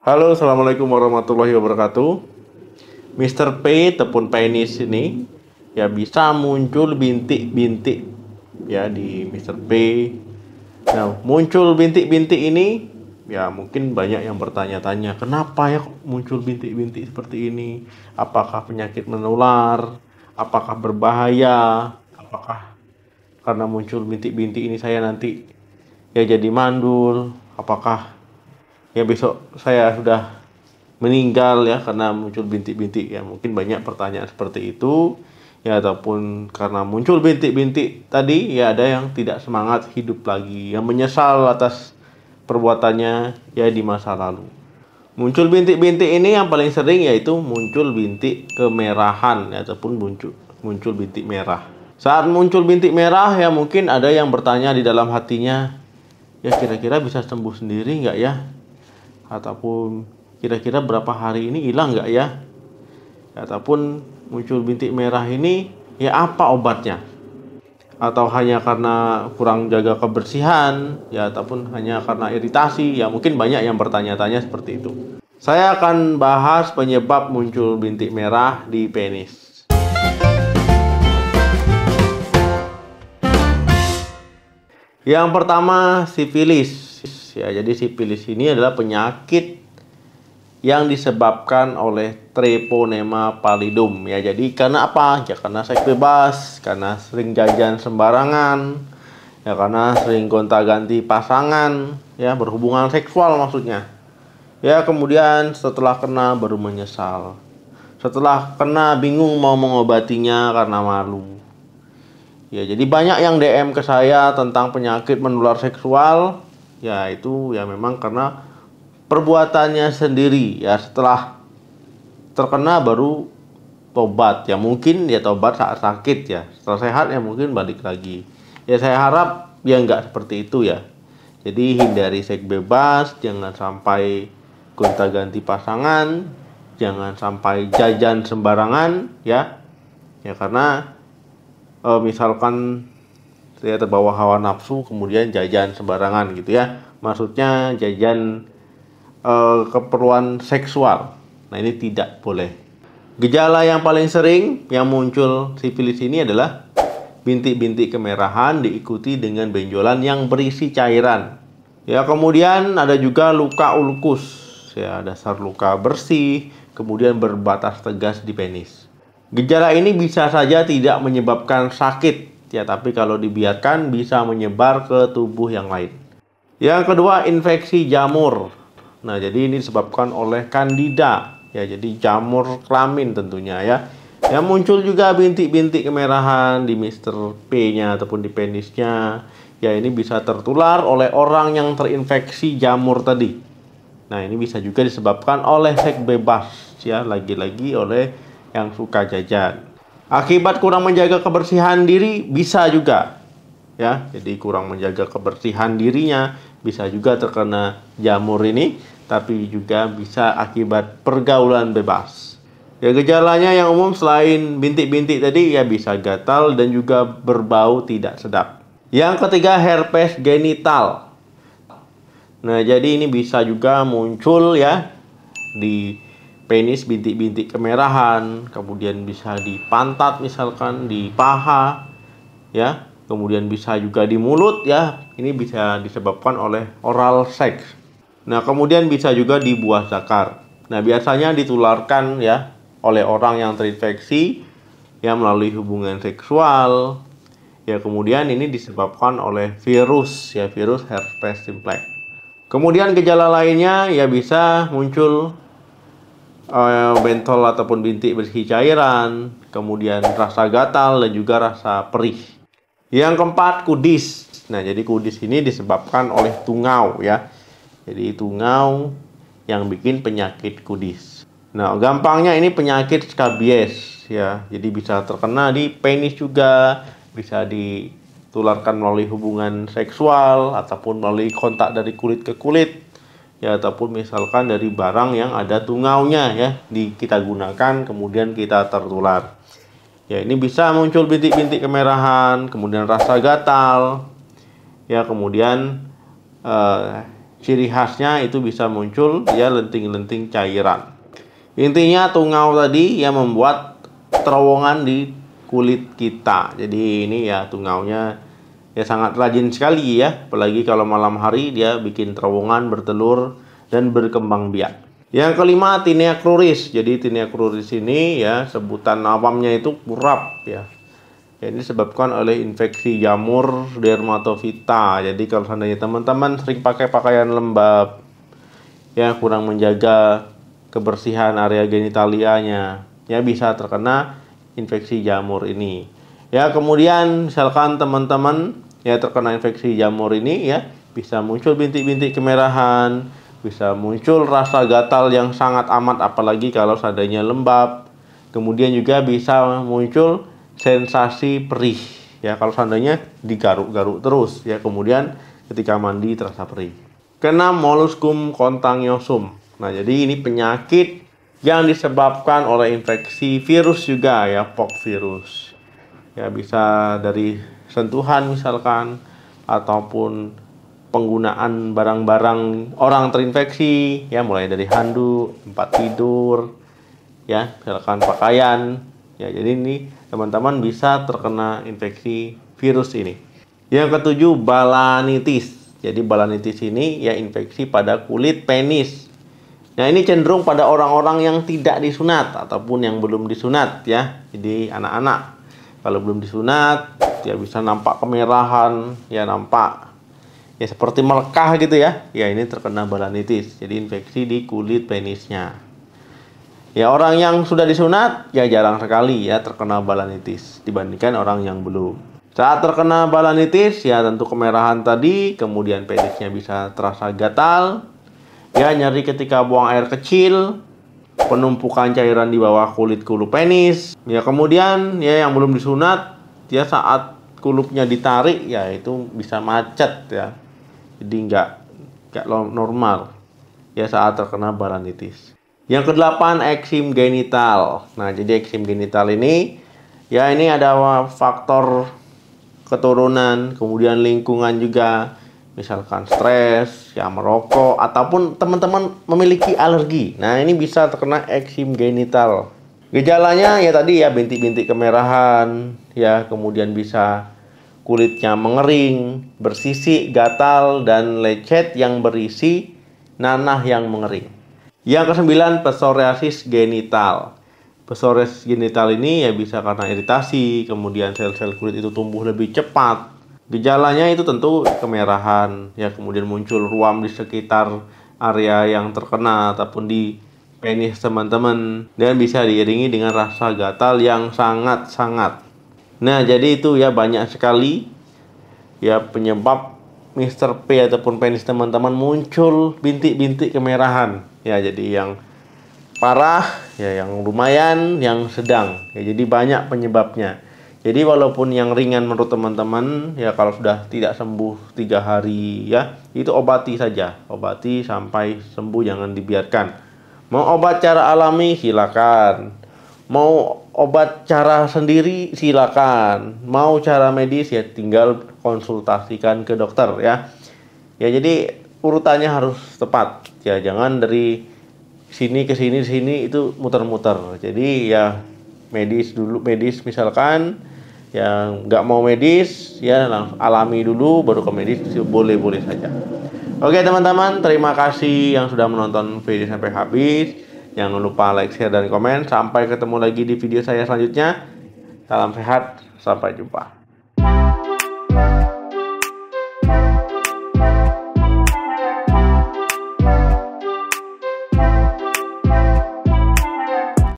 Halo, assalamualaikum warahmatullahi wabarakatuh. Mr. P ataupun penis ini ya bisa muncul bintik-bintik ya di Mr. P. Nah, muncul bintik-bintik ini ya mungkin banyak yang bertanya-tanya, kenapa ya kok muncul bintik-bintik seperti ini? Apakah penyakit menular? Apakah berbahaya? Apakah karena muncul bintik-bintik ini saya nanti ya jadi mandul? Apakah ya besok saya sudah meninggal ya karena muncul bintik-bintik? Ya mungkin banyak pertanyaan seperti itu ya, ataupun karena muncul bintik-bintik tadi ya ada yang tidak semangat hidup lagi, yang menyesal atas perbuatannya ya di masa lalu. Muncul bintik-bintik ini yang paling sering yaitu muncul bintik kemerahan ya, ataupun muncul bintik merah. Saat muncul bintik merah ya mungkin ada yang bertanya di dalam hatinya, ya kira-kira bisa sembuh sendiri nggak ya? Ataupun kira-kira berapa hari ini hilang nggak ya? Ataupun muncul bintik merah ini ya apa obatnya? Atau hanya karena kurang jaga kebersihan ya, ataupun hanya karena iritasi ya, mungkin banyak yang bertanya-tanya seperti itu. Saya akan bahas penyebab muncul bintik merah di penis. Yang pertama, sifilis ya. Jadi sifilis ini adalah penyakit yang disebabkan oleh Treponema pallidum ya. Jadi karena apa? Ya karena seks bebas, karena sering jajan sembarangan, ya karena sering gonta-ganti pasangan, ya berhubungan seksual maksudnya. Ya kemudian setelah kena baru menyesal. Setelah kena bingung mau mengobatinya karena malu. Ya jadi banyak yang DM ke saya tentang penyakit menular seksual. Ya itu ya memang karena perbuatannya sendiri ya, setelah terkena baru tobat ya, mungkin ya tobat saat sakit ya, setelah sehat ya mungkin balik lagi ya. Saya harap ya nggak seperti itu ya. Jadi hindari seks bebas, jangan sampai gonta-ganti pasangan, jangan sampai jajan sembarangan ya. Ya karena misalkan saya terbawa hawa nafsu kemudian jajan sembarangan gitu ya, maksudnya jajan keperluan seksual. Nah ini tidak boleh. Gejala yang paling sering yang muncul sifilis ini adalah bintik-bintik kemerahan diikuti dengan benjolan yang berisi cairan. Ya kemudian ada juga luka ulkus ya, dasar luka bersih, kemudian berbatas tegas di penis. Gejala ini bisa saja tidak menyebabkan sakit ya, tapi kalau dibiarkan bisa menyebar ke tubuh yang lain. Yang kedua, infeksi jamur. Nah, jadi ini disebabkan oleh Candida ya, jadi jamur kelamin tentunya ya. Yang muncul juga bintik-bintik kemerahan di Mr. P-nya ataupun di penisnya. Ya, ini bisa tertular oleh orang yang terinfeksi jamur tadi. Nah, ini bisa juga disebabkan oleh seks bebas ya, lagi-lagi oleh yang suka jajan. Akibat kurang menjaga kebersihan diri bisa juga ya, jadi kurang menjaga kebersihan dirinya bisa juga terkena jamur ini, tapi juga bisa akibat pergaulan bebas. Ya gejalanya yang umum selain bintik-bintik tadi ya bisa gatal dan juga berbau tidak sedap. Yang ketiga, herpes genital. Nah jadi ini bisa juga muncul ya di penis, bintik-bintik kemerahan, kemudian bisa di pantat misalkan, di paha ya. Kemudian bisa juga di mulut ya. Ini bisa disebabkan oleh oral sex. Nah, kemudian bisa juga di buah zakar. Nah, biasanya ditularkan ya oleh orang yang terinfeksi ya melalui hubungan seksual. Ya, kemudian ini disebabkan oleh virus ya, virus herpes simplex. Kemudian gejala lainnya ya bisa muncul bentol ataupun bintik berisi cairan, kemudian rasa gatal dan juga rasa perih. Yang keempat, kudis. Nah, jadi kudis ini disebabkan oleh tungau ya. Jadi tungau yang bikin penyakit kudis. Nah, gampangnya ini penyakit skabies ya. Jadi bisa terkena di penis juga, bisa ditularkan melalui hubungan seksual ataupun melalui kontak dari kulit ke kulit ya, ataupun misalkan dari barang yang ada tungaunya ya, kita gunakan kemudian kita tertular. Ya, ini bisa muncul bintik-bintik kemerahan, kemudian rasa gatal, ya kemudian ciri khasnya itu bisa muncul ya lenting-lenting cairan. Intinya tungau tadi ya membuat terowongan di kulit kita. Jadi ini ya tungaunya ya sangat rajin sekali ya, apalagi kalau malam hari dia bikin terowongan, bertelur dan berkembang biak. Yang kelima, Tinea cruris. Jadi Tinea cruris ini ya sebutan awamnya itu kurap ya. Ini disebabkan oleh infeksi jamur dermatofita. Jadi kalau seandainya teman-teman sering pakai pakaian lembab, ya kurang menjaga kebersihan area genitalianya, ya bisa terkena infeksi jamur ini. Ya kemudian misalkan teman-teman ya terkena infeksi jamur ini ya bisa muncul bintik-bintik kemerahan, bisa muncul rasa gatal yang sangat amat apalagi kalau seandainya lembab. Kemudian juga bisa muncul sensasi perih ya kalau seandainya digaruk-garuk terus ya, kemudian ketika mandi terasa perih. Keenam, Molluscum contagiosum. Nah, jadi ini penyakit yang disebabkan oleh infeksi virus juga ya, poxvirus. Ya bisa dari sentuhan misalkan ataupun penggunaan barang-barang orang terinfeksi ya, mulai dari handuk, tempat tidur ya, misalkan pakaian. Ya, jadi ini teman-teman bisa terkena infeksi virus ini. Yang ketujuh, balanitis. Jadi balanitis ini ya infeksi pada kulit penis. Nah, ini cenderung pada orang-orang yang tidak disunat ataupun yang belum disunat ya. Jadi anak-anak kalau belum disunat ya bisa nampak kemerahan, ya nampak ya seperti melekah gitu ya. Ya ini terkena balanitis. Jadi infeksi di kulit penisnya. Ya orang yang sudah disunat ya jarang sekali ya terkena balanitis dibandingkan orang yang belum. Saat terkena balanitis ya tentu kemerahan tadi, kemudian penisnya bisa terasa gatal, ya nyeri ketika buang air kecil, penumpukan cairan di bawah kulit kulup penis. Ya kemudian ya yang belum disunat ya saat kulupnya ditarik ya itu bisa macet ya. Jadi nggak normal ya saat terkena balanitis. Yang kedelapan, eksim genital. Nah, jadi eksim genital ini ya ini ada faktor keturunan, kemudian lingkungan juga, misalkan stres, ya merokok, ataupun teman-teman memiliki alergi. Nah, ini bisa terkena eksim genital. Gejalanya ya tadi ya bintik-bintik kemerahan, ya kemudian bisa kulitnya mengering, bersisik, gatal, dan lecet yang berisi nanah yang mengering. Yang kesembilan, psoriasis genital. Psoriasis genital ini ya bisa karena iritasi, kemudian sel-sel kulit itu tumbuh lebih cepat. Gejalanya itu tentu kemerahan, ya kemudian muncul ruam di sekitar area yang terkena ataupun di penis teman-teman, dan bisa diiringi dengan rasa gatal yang sangat-sangat. Nah, jadi itu ya banyak sekali ya penyebab Mr. P ataupun penis teman-teman muncul bintik-bintik kemerahan. Ya, jadi yang parah, ya yang lumayan, yang sedang. Ya, jadi banyak penyebabnya. Jadi walaupun yang ringan menurut teman-teman, ya kalau sudah tidak sembuh 3 hari ya, itu obati saja. Obati sampai sembuh, jangan dibiarkan. Mau obat cara alami silakan. Mau obat cara sendiri silakan. Mau cara medis ya tinggal konsultasikan ke dokter ya. Ya jadi urutannya harus tepat. Ya jangan dari sini ke sini itu muter-muter. Jadi ya medis dulu, medis misalkan yang nggak mau medis ya langsung alami dulu baru ke medis, boleh-boleh saja. Oke teman-teman, terima kasih yang sudah menonton video sampai habis. Jangan lupa like, share, dan komen. Sampai ketemu lagi di video saya selanjutnya. Salam sehat, sampai jumpa.